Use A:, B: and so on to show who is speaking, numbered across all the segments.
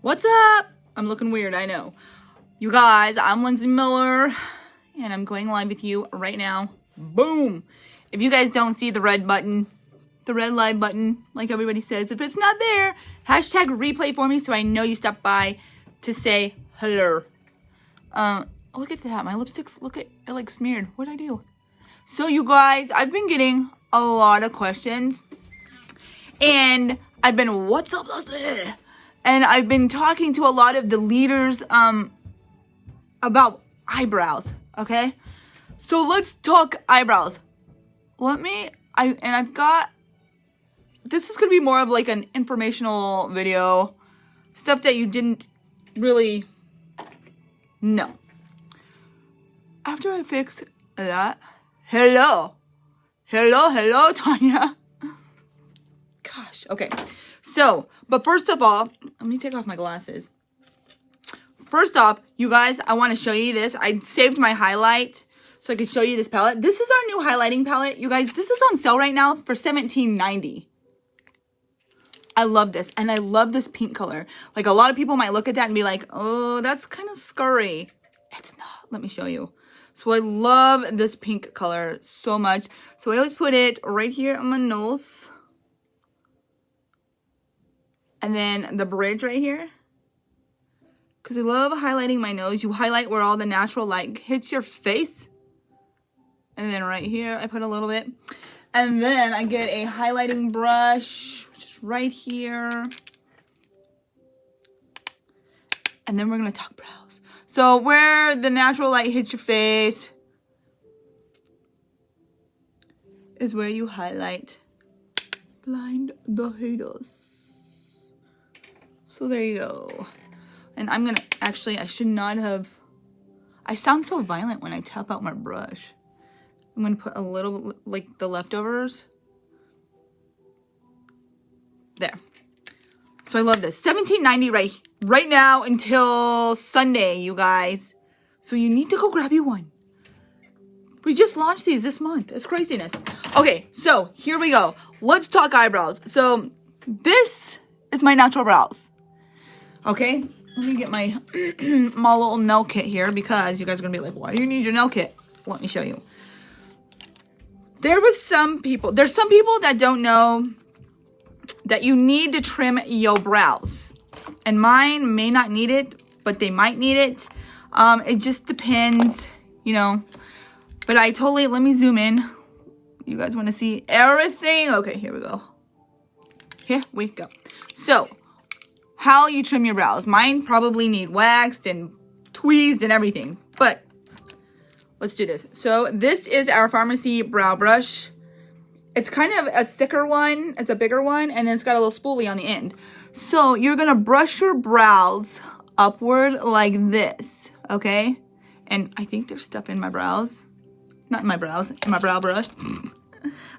A: What's up? I'm looking weird, I know. You guys, I'm Lindsay Miller, and I'm going live with you right now. Boom! If you guys don't see the red button, the red live button, like everybody says, if it's not there, hashtag replay for me so I know you stopped by to say hello. Look at that. My lipstick's, look at it, like smeared. What'd I do? So you guys, I've been getting a lot of questions, and I've been, what's up, Leslie? And I've been talking to a lot of the leaders about eyebrows, okay? So let's talk eyebrows. I've got, this is going to be more of like an informational video, stuff that you didn't really know. After I fix that, hello, Tanya. Gosh, okay. So, but first of all, let me take off my glasses. First off, you guys, I want to show you this. I saved my highlight so I could show you this palette. This is our new highlighting palette. You guys, this is on sale right now for $17.90. I love this, and I love this pink color. Like, a lot of people might look at that and be like, oh, that's kind of scurry. It's not. Let me show you. So I love this pink color so much. So I always put it right here on my nose. And then the bridge right here. Because I love highlighting my nose. You highlight where all the natural light hits your face. And then right here, I put a little bit. And then I get a highlighting brush, which is right here. And then we're going to talk brows. So where the natural light hits your face is where you highlight. Blind the haters. So there you go. And I'm going to, actually, I should not have, I sound so violent when I tap out my brush. I'm going to put a little, like the leftovers. There. So I love this. $17.90 right now until Sunday, you guys. So you need to go grab you one. We just launched these this month. It's craziness. Okay, so here we go. Let's talk eyebrows. So this is my natural brows. Okay, let me get my my little nail kit here because you guys are gonna be like, why do you need your nail kit? Let me show you. There's some people that don't know that you need to trim your brows. And mine may not need it, but they might need it. It just depends, you know. But I totally, let me zoom in. You guys want to see everything? Okay, here we go. Here we go. So, how you trim your brows. Mine probably need waxed and tweezed and everything. But let's do this. So this is our Farmasi brow brush. It's kind of a thicker one. It's a bigger one. And then it's got a little spoolie on the end. So you're going to brush your brows upward like this. Okay? And I think there's stuff in my brows. Not in my brows. In my brow brush.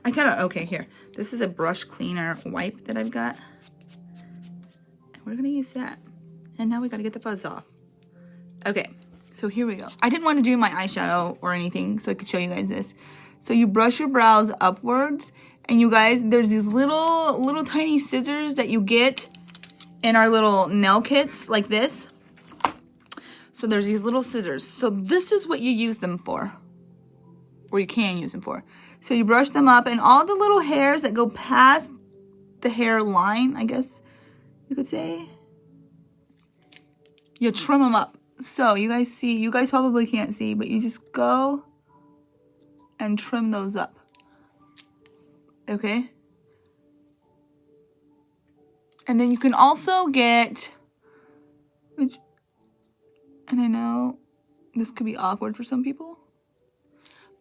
A: I gotta, okay, here. This is a brush cleaner wipe that I've got. We're going to use that. And now we got to get the fuzz off. Okay, so here we go. I didn't want to do my eyeshadow or anything, so I could show you guys this. So you brush your brows upwards. And you guys, there's these little tiny scissors that you get in our little nail kits like this. So there's these little scissors. So this is what you use them for. Or you can use them for. So you brush them up. And all the little hairs that go past the hairline, I guess you could say, you trim them up. So you guys see, you guys probably can't see, but you just go and trim those up. Okay? And then you can also get, and I know this could be awkward for some people,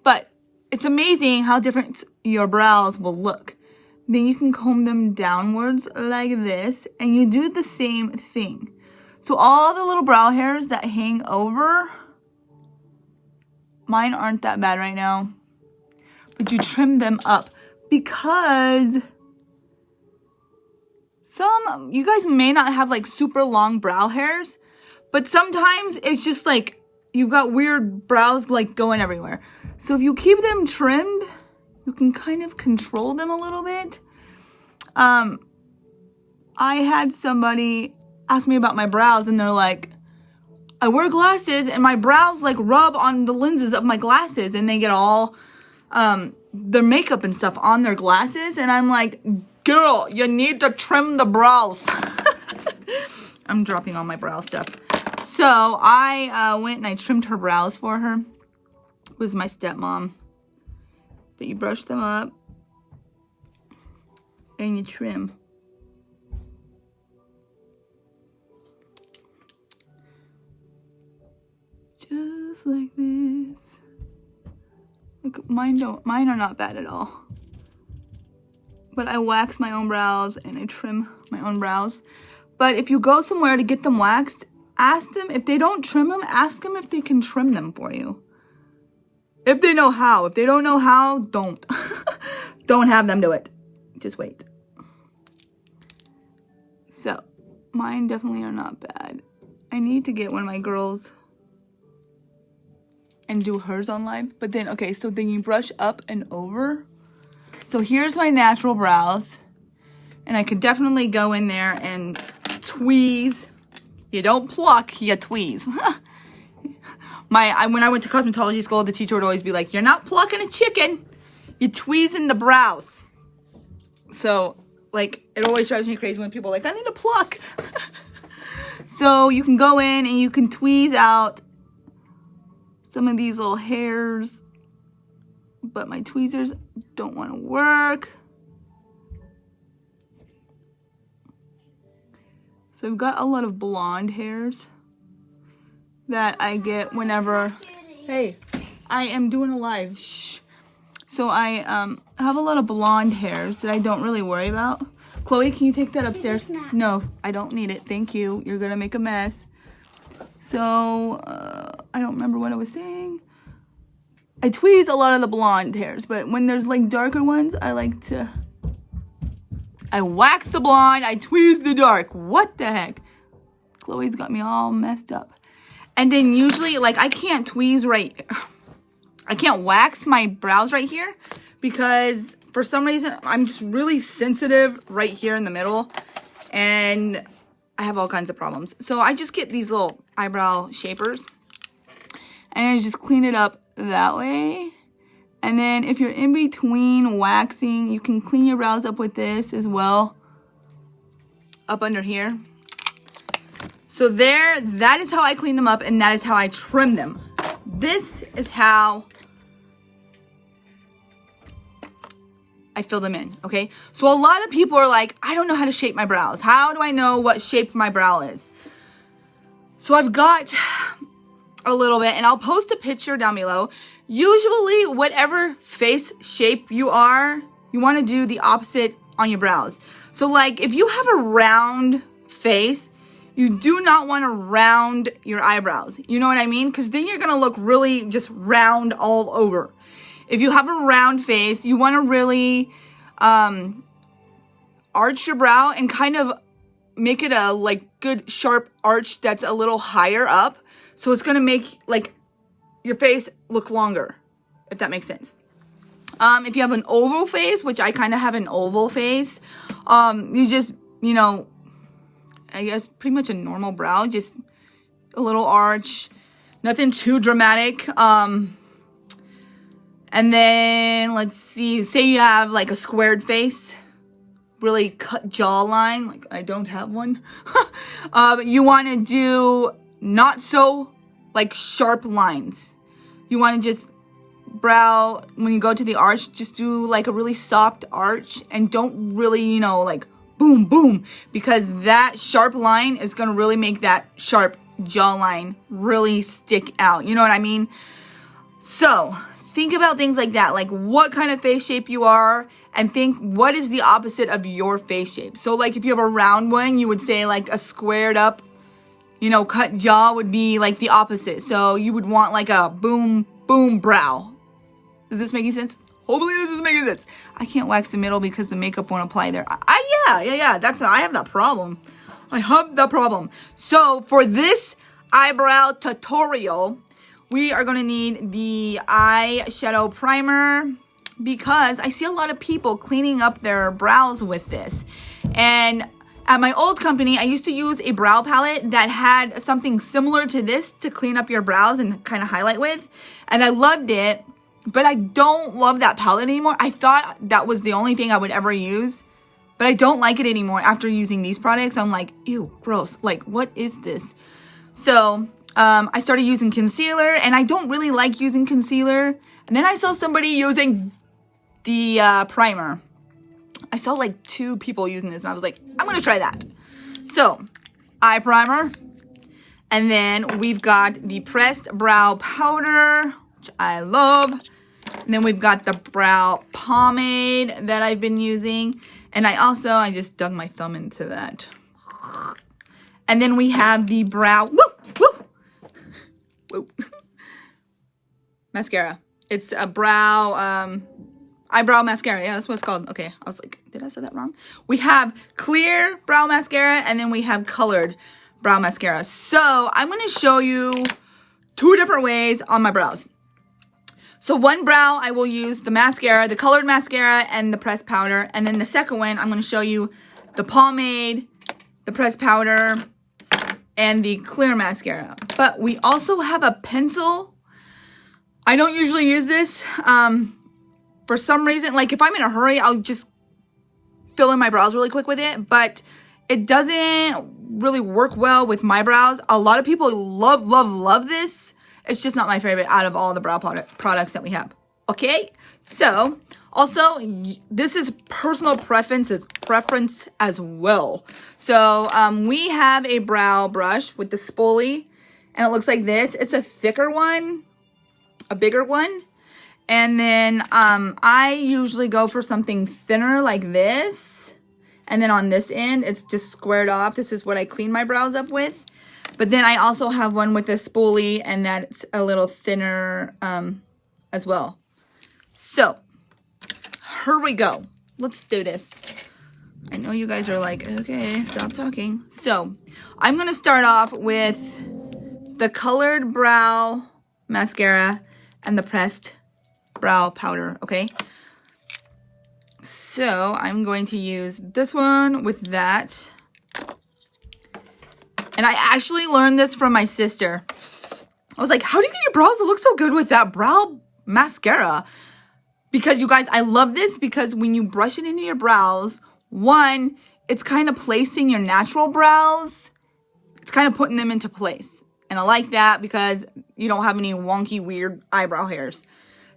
A: but it's amazing how different your brows will look. Then you can comb them downwards like this, and you do the same thing. So all the little brow hairs that hang over, mine aren't that bad right now, but you trim them up because you guys may not have like super long brow hairs, but sometimes it's just like you've got weird brows like going everywhere. So if you keep them trimmed, you can kind of control them a little bit. I had somebody ask me about my brows and they're like, I wear glasses and my brows like rub on the lenses of my glasses and they get all their makeup and stuff on their glasses. And I'm like, girl, you need to trim the brows. I'm dropping all my brow stuff. So I went and I trimmed her brows for her. It was my stepmom. But you brush them up and you trim. Just like this. Look, mine are not bad at all. But I wax my own brows and I trim my own brows. But if you go somewhere to get them waxed, ask them, if they don't trim them, ask them if they can trim them for you. If they know how. If they don't know how, don't. Don't have them do it. Just wait. So, mine definitely are not bad. I need to get one of my girls and do hers on live. But then, okay, so then you brush up and over. So here's my natural brows. And I could definitely go in there and tweeze. You don't pluck, you tweeze. When I went to cosmetology school, the teacher would always be like, you're not plucking a chicken. You're tweezing the brows. So, like, it always drives me crazy when people are like, I need to pluck. So you can go in and you can tweeze out some of these little hairs. But my tweezers don't want to work. So I've got a lot of blonde hairs that I get whenever, hey, I am doing a live, shh. So I have a lot of blonde hairs that I don't really worry about. Chloe, can you take that upstairs? No, I don't need it, thank you. You're gonna make a mess. So, I don't remember what I was saying. I tweeze a lot of the blonde hairs, but when there's like darker ones, I wax the blonde, I tweeze the dark. What the heck? Chloe's got me all messed up. And then usually, like, I can't wax my brows right here because for some reason, I'm just really sensitive right here in the middle. And I have all kinds of problems. So I just get these little eyebrow shapers. And I just clean it up that way. And then if you're in between waxing, you can clean your brows up with this as well. Up under here. So there, that is how I clean them up and that is how I trim them. This is how I fill them in, okay? So a lot of people are like, I don't know how to shape my brows. How do I know what shape my brow is? So I've got a little bit and I'll post a picture down below. Usually, whatever face shape you are, you want to do the opposite on your brows. So like if you have a round face, you do not want to round your eyebrows. You know what I mean? Because then you're going to look really just round all over. If you have a round face, you want to really arch your brow and kind of make it a like good sharp arch that's a little higher up. So it's going to make like your face look longer, if that makes sense. If you have an oval face, which I kind of have an oval face, you just, you know, I guess pretty much a normal brow, just a little arch, nothing too dramatic. And then let's see, say you have like a squared face, really cut jawline, like I don't have one. You want to do not so like sharp lines. You want to just brow, when you go to the arch, just do like a really soft arch and don't really, you know, like boom, boom, because that sharp line is going to really make that sharp jawline really stick out. You know what I mean? So think about things like that, like what kind of face shape you are, and think what is the opposite of your face shape. So like if you have a round one, you would say like a squared up, you know, cut jaw would be like the opposite. So you would want like a boom, boom brow. Is this making sense? Hopefully this is making sense. I can't wax the middle because the makeup won't apply there. Yeah. I have that problem. I have that problem. So for this eyebrow tutorial, we are going to need the eyeshadow primer because I see a lot of people cleaning up their brows with this. And At my old company, I used to use a brow palette that had something similar to this to clean up your brows and kind of highlight with. And I loved it, but I don't love that palette anymore. I thought that was the only thing I would ever use, but I don't like it anymore. After using these products, I'm like, ew, gross. Like, what is this? So I started using concealer, and I don't really like using concealer. And then I saw somebody using the primer. I saw like 2 people using this, and I was like, I'm gonna try that. So, eye primer, and then we've got the pressed brow powder, which I love. And then we've got the brow pomade that I've been using, and I just dug my thumb into that. And then we have the brow mascara. It's a brow eyebrow mascara. Yeah, that's what it's called. Okay, I was like, did I say that wrong? We have clear brow mascara, and then we have colored brow mascara. So I'm going to show you 2 different ways on my brows. So one brow, I will use the mascara, the colored mascara, and the pressed powder. And then the second one, I'm going to show you the pomade, the pressed powder, and the clear mascara. But we also have a pencil. I don't usually use this. For some reason, like if I'm in a hurry, I'll just fill in my brows really quick with it. But it doesn't really work well with my brows. A lot of people love this. It's just not my favorite out of all the brow products that we have. Okay? So, also, this is personal preference as well. So, we have a brow brush with the spoolie, and it looks like this. It's a thicker one, a bigger one. And then I usually go for something thinner like this. And then on this end, it's just squared off. This is what I clean my brows up with. But then I also have one with a spoolie, and that's a little thinner as well. So, here we go. Let's do this. I know you guys are like, okay, stop talking. So, I'm going to start off with the colored brow mascara and the pressed brow powder, okay? So, I'm going to use this one with that. And I actually learned this from my sister. I was like, how do you get your brows to look so good with that brow mascara? Because you guys, I love this because when you brush it into your brows, one, it's kind of placing your natural brows. It's kind of putting them into place. And I like that because you don't have any wonky, weird eyebrow hairs.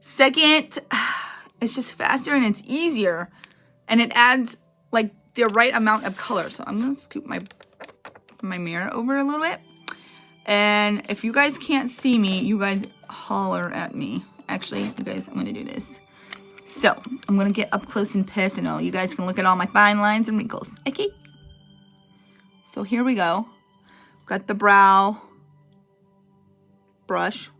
A: Second, it's just faster and it's easier. And it adds like the right amount of color. So I'm going to scoop my mirror over a little bit. And if you guys can't see me, you guys holler at me. Actually, you guys, I'm going to do this. So, I'm going to get up close and personal. You guys can look at all my fine lines and wrinkles. Okay? So, here we go. Got the brow brush.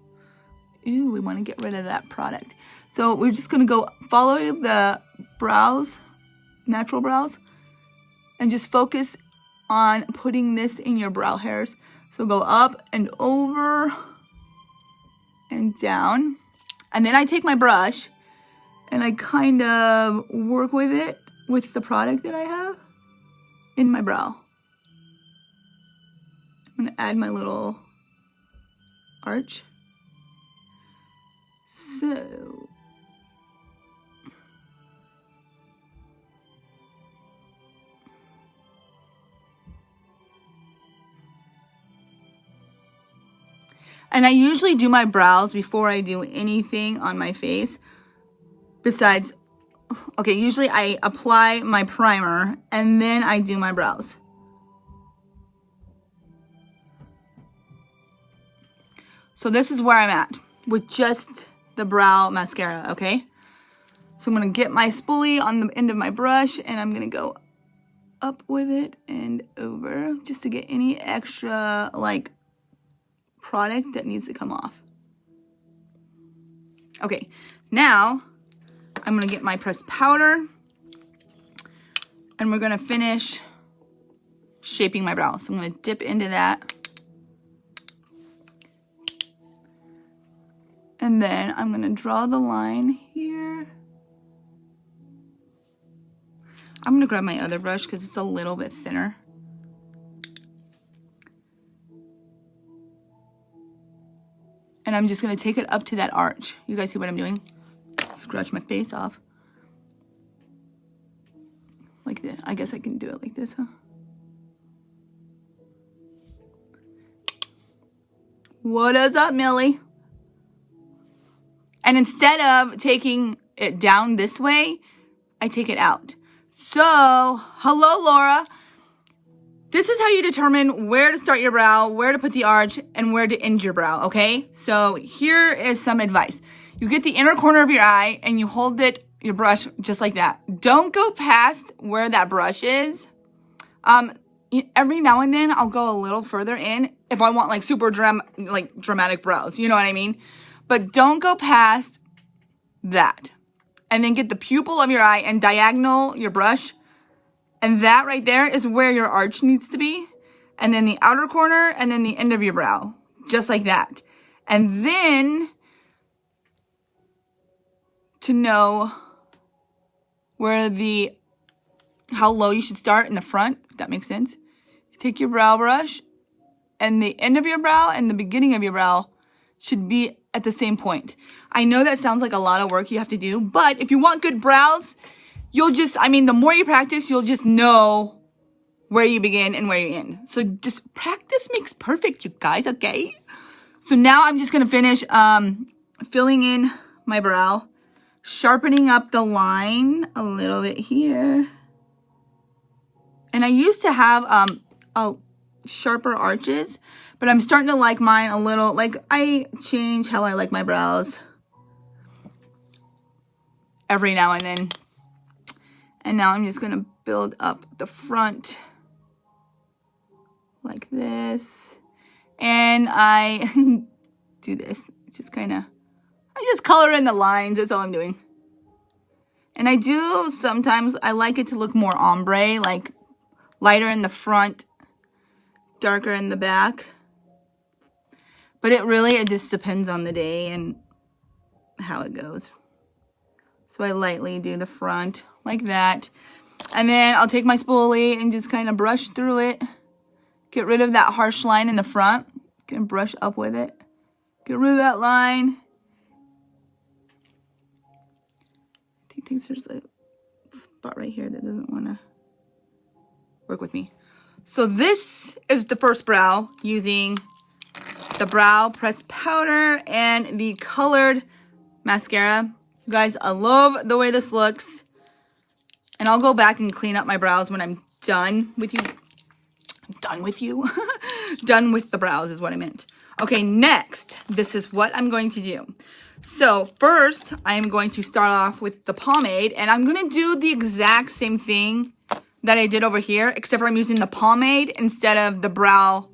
A: Ooh, we want to get rid of that product. So, we're just going to go follow the brows, natural brows, and just focus on putting this in your brow hairs. So, go up and over and down. And then I take my brush and I kind of work with it with the product that I have in my brow. I'm going to add my little arch. So, and I usually do my brows before I do anything on my face. Besides, okay, usually I apply my primer and then I do my brows. So this is where I'm at with just the brow mascara, okay? So I'm going to get my spoolie on the end of my brush and I'm going to go up with it and over just to get any extra, like, product that needs to come off. Okay, now I'm going to get my pressed powder and we're going to finish shaping my brows. So I'm going to dip into that. And then I'm going to draw the line here. I'm going to grab my other brush because it's a little bit thinner. And I'm just going to take it up to that arch. You guys see what I'm doing? Scratch my face off. Like this. I guess I can do it like this, huh? What is up, Millie? And instead of taking it down this way, I take it out. So, hello, Laura. This is how you determine where to start your brow, where to put the arch, and where to end your brow, okay? So here is some advice. You get the inner corner of your eye and you hold it, your brush, just like that. Don't go past where that brush is. Every now and then I'll go a little further in if I want like super dramatic brows, you know what I mean? But don't go past that. And then get the pupil of your eye and diagonal your brush. And that right there is where your arch needs to be. And then the outer corner and then the end of your brow. Just like that. And then to know how low you should start in the front, if that makes sense. You take your brow brush and the end of your brow and the beginning of your brow should be at the same point. I know that sounds like a lot of work you have to do, but if you want good brows, the more you practice, you'll just know where you begin and where you end. So just practice makes perfect, you guys, okay? So now I'm just going to finish filling in my brow, sharpening up the line a little bit here. And I used to have sharper arches, but I'm starting to like mine a little, like I change how I like my brows every now and then. And now I'm just going to build up the front like this. And I do this, I just color in the lines. That's all I'm doing. And sometimes I like it to look more ombre, like lighter in the front, darker in the back. But it just depends on the day and how it goes. So I lightly do the front like that. And then I'll take my spoolie and just kind of brush through it. Get rid of that harsh line in the front. Can brush up with it. Get rid of that line. I think there's a spot right here that doesn't want to work with me. So this is the first brow using the brow pressed powder and the colored mascara. Guys, I love the way this looks. And I'll go back and clean up my brows when I'm done with you. Done with you? Done with the brows is what I meant. Okay, next, this is what I'm going to do. So first, I'm going to start off with the pomade. And I'm going to do the exact same thing that I did over here. Except for I'm using the pomade instead of the brow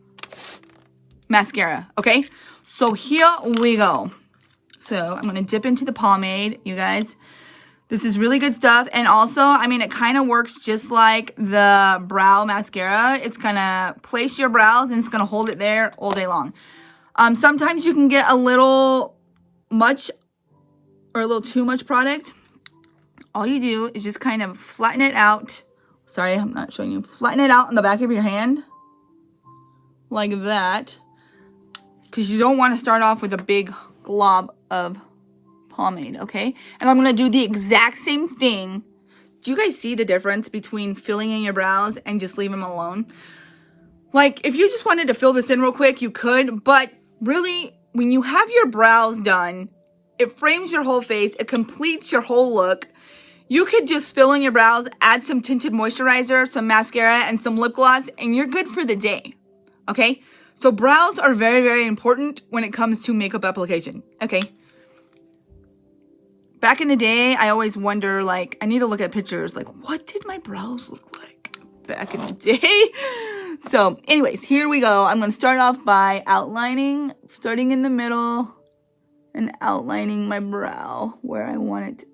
A: mascara. Okay, so here we go. So I'm going to dip into the pomade, you guys. This is really good stuff. And also, it kind of works just like the brow mascara. It's going to place your brows and it's going to hold it there all day long. Sometimes you can get a little much or a little too much product. All you do is just kind of flatten it out. Sorry, I'm not showing you. Flatten it out on the back of your hand. Like that. Because you don't want to start off with a big glob of pomade, okay? And I'm going to do the exact same thing. Do you guys see the difference between filling in your brows and just leave them alone? Like, if you just wanted to fill this in real quick, you could. But really, when you have your brows done, it frames your whole face. It completes your whole look. You could just fill in your brows, add some tinted moisturizer, some mascara, and some lip gloss, and you're good for the day, okay? So brows are very, very important when it comes to makeup application, okay? Back in the day, I always wonder, I need to look at pictures, what did my brows look like back in the day? So, anyways, here we go. I'm going to start off by outlining, starting in the middle, and outlining my brow where I want it.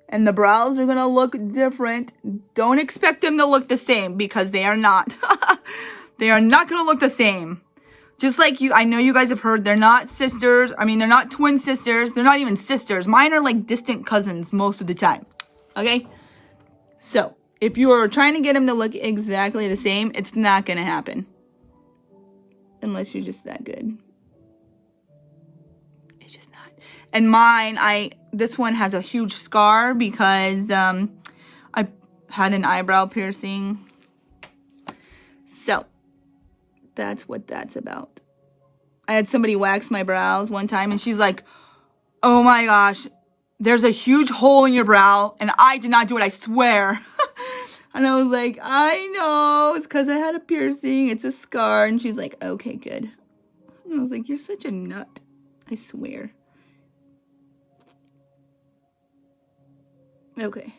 A: And the brows are going to look different. Don't expect them to look the same because they are not. They are not going to look the same. Just like I know you guys have heard, they're not sisters. They're not twin sisters. They're not even sisters. Mine are like distant cousins most of the time. Okay? So if you're trying to get them to look exactly the same, it's not going to happen. Unless you're just that good. It's just not. And mine, this one has a huge scar because I had an eyebrow piercing. So that's what that's about. I had somebody wax my brows one time and she's like, oh my gosh, there's a huge hole in your brow and I did not do it, I swear. And I was like, I know, it's because I had a piercing, it's a scar. And she's like, okay, good. And I was like, you're such a nut, I swear. Okay.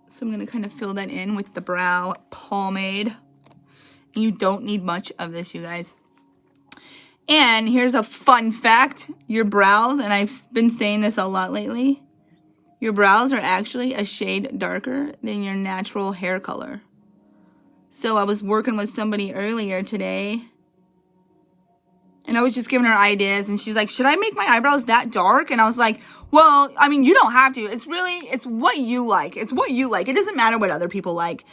A: So I'm going to kind of fill that in with the brow pomade. You don't need much of this, you guys. And here's a fun fact. Your brows, and I've been saying this a lot lately, your brows are actually a shade darker than your natural hair color. So I was working with somebody earlier today, and I was just giving her ideas, and she's like, should I make my eyebrows that dark? And I was like, well, I mean, you don't have to. It's what you like. It's what you like. It doesn't matter what other people like.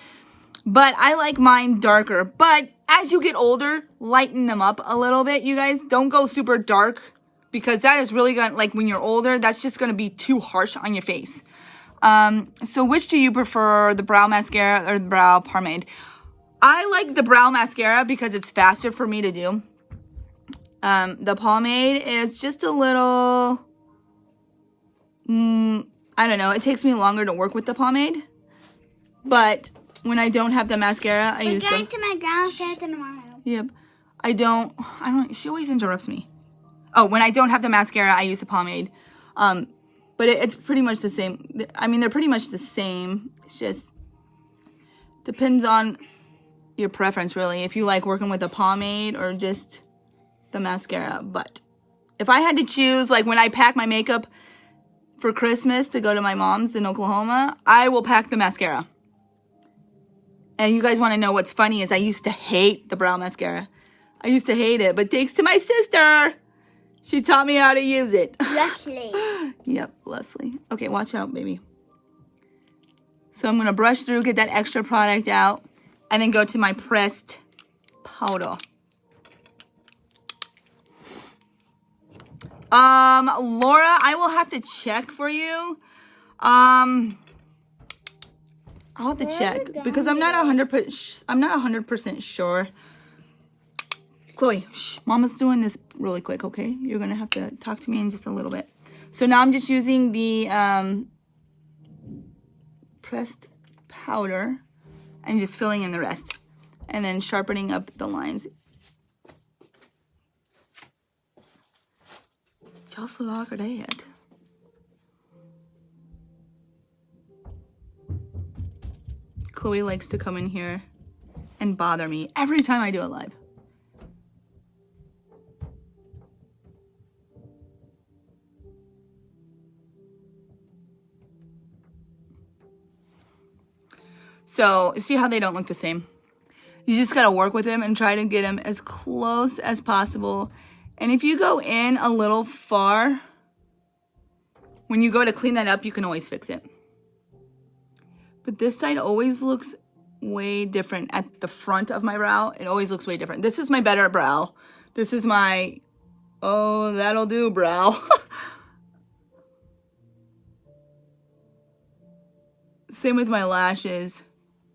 A: But I like mine darker. But as you get older, lighten them up a little bit, you guys. Don't go super dark, because that is really going to, like, when you're older, that's just going to be too harsh on your face. So which do you prefer, the brow mascara or the brow pomade? I like the brow mascara because it's faster for me to do. The pomade is just a little, I don't know. It takes me longer to work with the pomade. But when I don't have the mascara, I use the... We're going to my grandma's tomorrow. Yep. I don't, she always interrupts me. Oh, when I don't have the mascara, I use the pomade. But it's pretty much the same. I mean, they're pretty much the same. It's just depends on your preference, really. If you like working with a pomade or just the mascara. But if I had to choose, like when I pack my makeup for Christmas to go to my mom's in Oklahoma, I will pack the mascara. And you guys want to know what's funny is I used to hate the brow mascara. I used to hate it, but thanks to my sister, she taught me how to use it.
B: Leslie.
A: Yep, Leslie. Okay, watch out, baby. So I'm going to brush through, get that extra product out, and then go to my pressed powder. Laura, I will have to check for you. I'll have to check because I'm not 100% sure. Chloe, shh, Mama's doing this really quick, okay? You're gonna have to talk to me in just a little bit. So now I'm just using the pressed powder and just filling in the rest, and then sharpening up the lines. Just like that. Chloe likes to come in here and bother me every time I do it live. So, see how they don't look the same? You just gotta work with them and try to get them as close as possible. And if you go in a little far, when you go to clean that up, you can always fix it. But this side always looks way different at the front of my brow. It always looks way different. This is my better brow. This is my, oh, that'll do brow. Same with my lashes.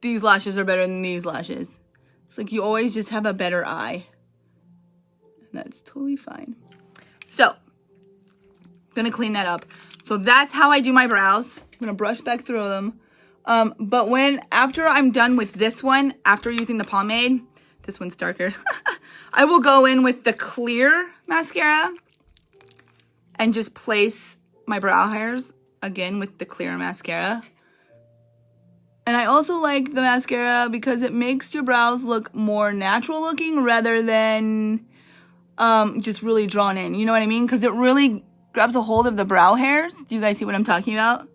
A: These lashes are better than these lashes. It's like you always just have a better eye. And that's totally fine. So, I'm gonna clean that up. So that's how I do my brows. I'm gonna brush back through them. But after I'm done with this one, after using the pomade, this one's darker, I will go in with the clear mascara and just place my brow hairs again with the clear mascara. And I also like the mascara because it makes your brows look more natural looking rather than just really drawn in. You know what I mean? Because it really grabs a hold of the brow hairs. Do you guys see what I'm talking about?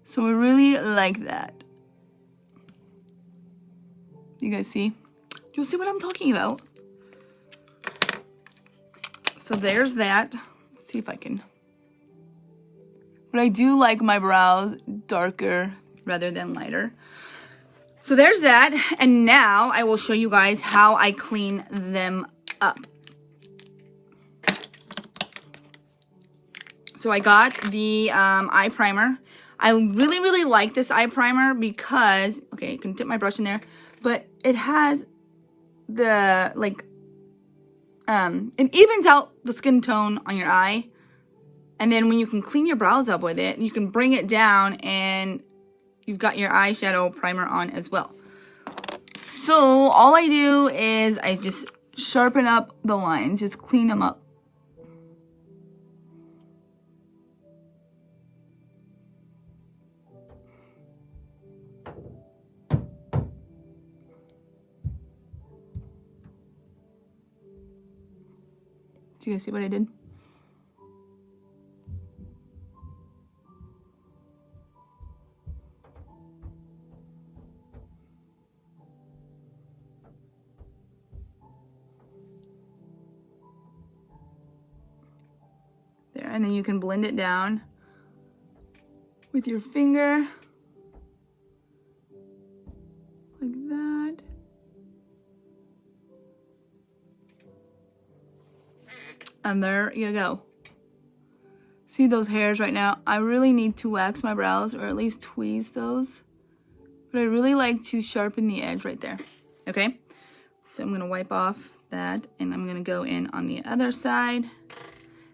A: So I really like that. You guys see? Do you see what I'm talking about? So there's that. Let's see if I can. I'm But I do like my brows darker rather than lighter. So there's that. And now I will show you guys how I clean them up. So I got the eye primer. I really, really like this eye primer because, okay, you can dip my brush in there, but it has the, like, it evens out the skin tone on your eye. And then when you can clean your brows up with it, you can bring it down and you've got your eyeshadow primer on as well. So all I do is I just sharpen up the lines, just clean them up. Do you guys see what I did? There, and then you can blend it down with your finger, like that. And there you go. See those hairs right now? I really need to wax my brows, or at least tweeze those. But I really like to sharpen the edge right there. Okay? So I'm gonna wipe off that, and I'm gonna go in on the other side.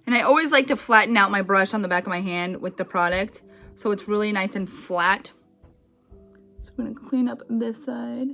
A: And I always like to flatten out my brush on the back of my hand with the product, so it's really nice and flat. So I'm gonna clean up this side.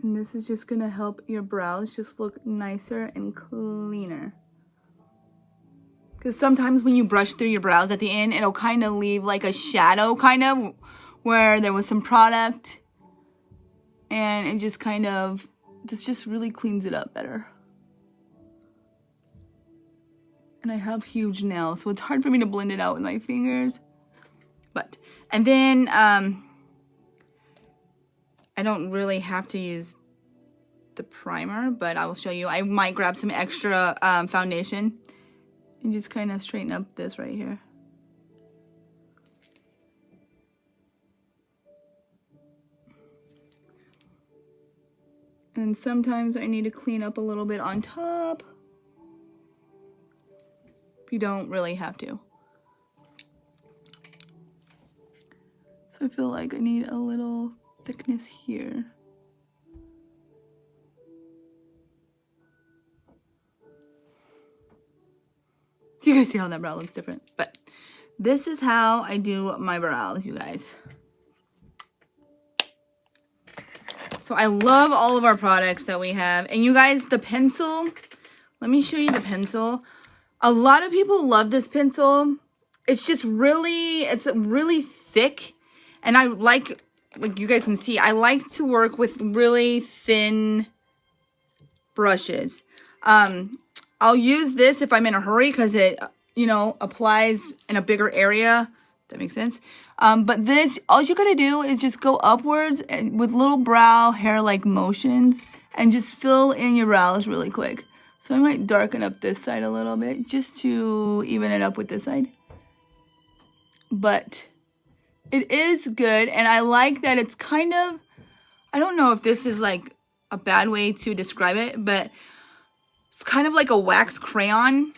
A: And this is just gonna help your brows just look nicer and cleaner. Because sometimes when you brush through your brows at the end, it'll kind of leave like a shadow, kind of, where there was some product. And it just kind of, this just really cleans it up better. And I have huge nails, so it's hard for me to blend it out with my fingers. But, and then, I don't really have to use the primer, but I will show you. I might grab some extra foundation and just kind of straighten up this right here. And sometimes I need to clean up a little bit on top. You don't really have to. So I feel like I need a little thickness here. You guys see how that brow looks different? But this is how I do my brows, you guys. So I love all of our products that we have. And you guys, the pencil, let me show you the pencil. A lot of people love this pencil. It's just really, it's really thick. And I like you guys can see, I like to work with really thin brushes. I'll use this if I'm in a hurry because it, you know, applies in a bigger area. That makes sense. But this, all you gotta do is just go upwards and with little brow hair-like motions and just fill in your brows really quick. So I might darken up this side a little bit just to even it up with this side. But it is good, and I like that it's kind of, I don't know if this is like a bad way to describe it, but it's kind of like a wax crayon,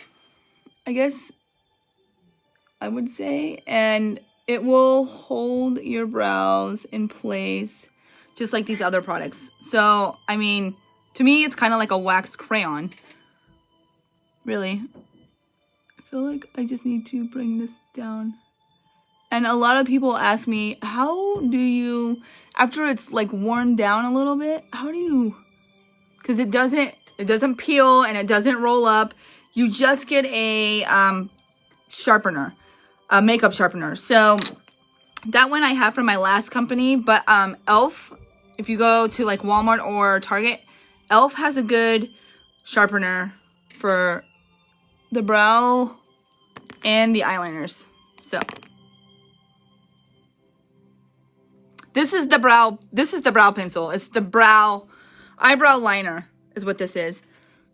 A: I guess I would say, and it will hold your brows in place just like these other products. So, I mean, to me, it's kind of like a wax crayon. Really. I feel like I just need to bring this down. And a lot of people ask me, how do you, after it's like worn down a little bit, how do you, because it doesn't peel and it doesn't roll up. You just get a sharpener, a makeup sharpener. So that one I have from my last company, but if you go to like Walmart or Target, e.l.f. has a good sharpener for the brow and the eyeliners. So this is the brow pencil. It's the eyebrow liner is what this is.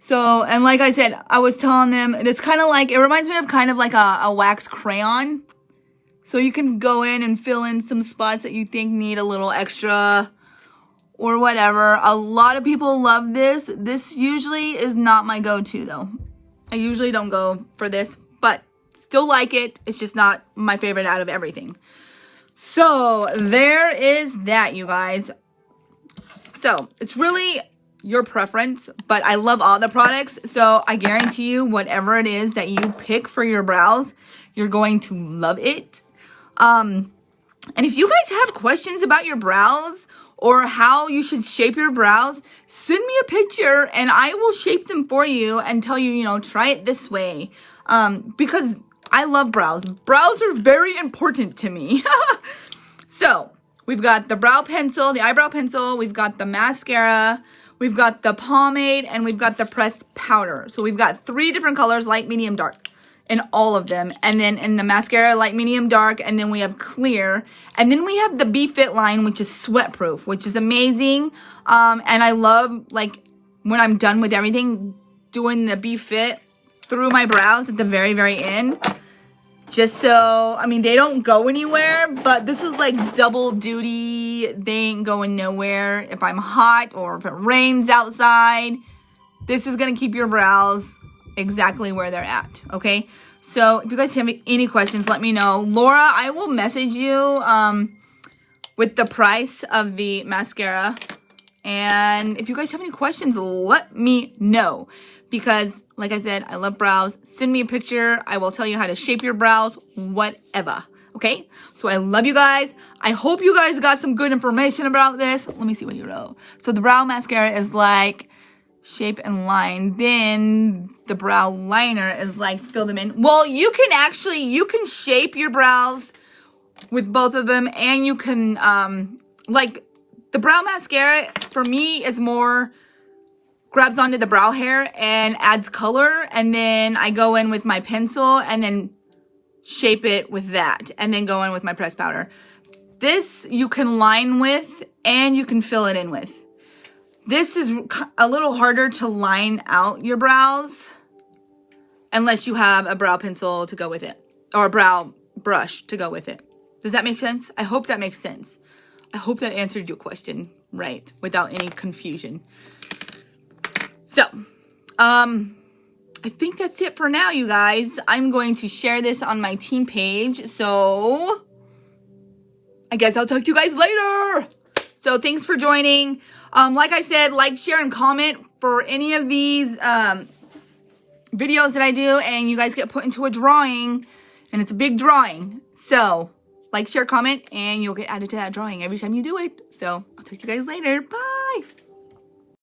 A: So, and like I said, I was telling them, it's kind of like, it reminds me of kind of like a wax crayon. So you can go in and fill in some spots that you think need a little extra or whatever. A lot of people love this. This usually is not my go-to though. I usually don't go for this, but still like it. It's just not my favorite out of everything. So there is that, you guys. So it's really your preference, but I love all the products. So I guarantee you, whatever it is that you pick for your brows, you're going to love it. And if you guys have questions about your brows or how you should shape your brows, send me a picture and I will shape them for you and tell you, you know, try it this way. Because I love brows. Brows are very important to me. So we've got the brow pencil, the eyebrow pencil. We've got the mascara. We've got the pomade, and we've got the pressed powder. So we've got 3 different colors, light, medium, dark, in all of them. And then in the mascara, light, medium, dark, and then we have clear. And then we have the Be-Fit line, which is sweat-proof, which is amazing. And I love, like, when I'm done with everything, doing the Be-Fit through my brows at the very, very end. Just so, I mean, they don't go anywhere, but this is like double duty. They ain't going nowhere. If I'm hot or if it rains outside, this is going to keep your brows exactly where they're at, okay? So if you guys have any questions, let me know. Laura, I will message you with the price of the mascara. And if you guys have any questions, let me know. Because, like I said, I love brows. Send me a picture. I will tell you how to shape your brows, whatever. Okay? So I love you guys. I hope you guys got some good information about this. Let me see what you wrote. So the brow mascara is like shape and line. Then the brow liner is like fill them in. Well, you can shape your brows with both of them. And you can, like, the brow mascara, for me, is more grabs onto the brow hair and adds color, and then I go in with my pencil and then shape it with that, and then go in with my pressed powder. This you can line with and you can fill it in with. This is a little harder to line out your brows unless you have a brow pencil to go with it, or a brow brush to go with it. Does that make sense? I hope that makes sense. I hope that answered your question right without any confusion. So, I think that's it for now, you guys. I'm going to share this on my team page. So, I guess I'll talk to you guys later. So, thanks for joining. Like I said, like, share, and comment for any of these videos that I do. And you guys get put into a drawing. And it's a big drawing. So, like, share, comment, and you'll get added to that drawing every time you do it. So, I'll talk to you guys later. Bye.